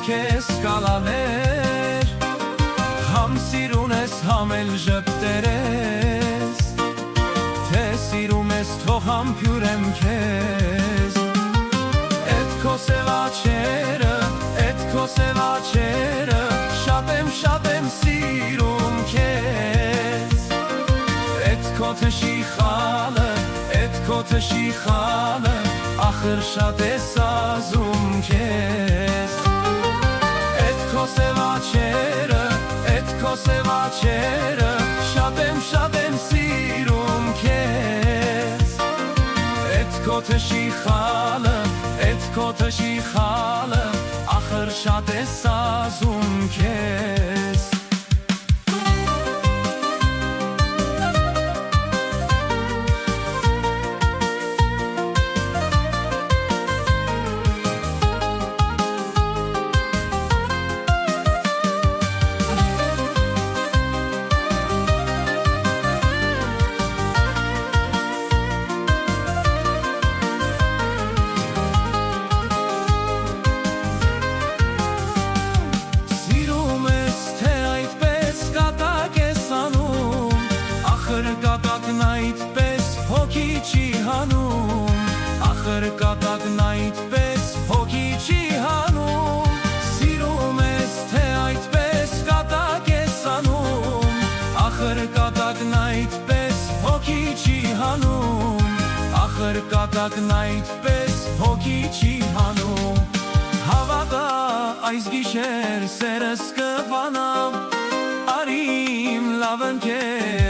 քեզ կալաներ, համ սիրուն ես, համ էլ ժպտերես, թե սիրում ես, թող համբյուրեմ քեզ։ Էդ քո սև աչքերը, էդ քո սև աչքերը, շատ եմ սիրում քեզ։ Էդ քո թշի խալը, էդ քո թշի խալը, ախր շատ ես ազում քեզ։ Էդ քո սև աչքերը, էդ քո սև աչքերը, շատ եմ սիրում քեզ։ Էդ քո թշի խալը, էդ քո թշի խալը, ախր շատ ես ազում քեզ։ Կատակն այդպես հոգի չի հանում, ախր կատակն այդպես հոգի չի հանում։ Սիրում ես, թե այդպես կատակ ես անում, ախր կատակն այդպես հոգի չի հանում, ախր կատակն այդպես հոգի չի հանում։ Հավատա այս գիշեր սերս կբանամ, արի իմ լավն քեզ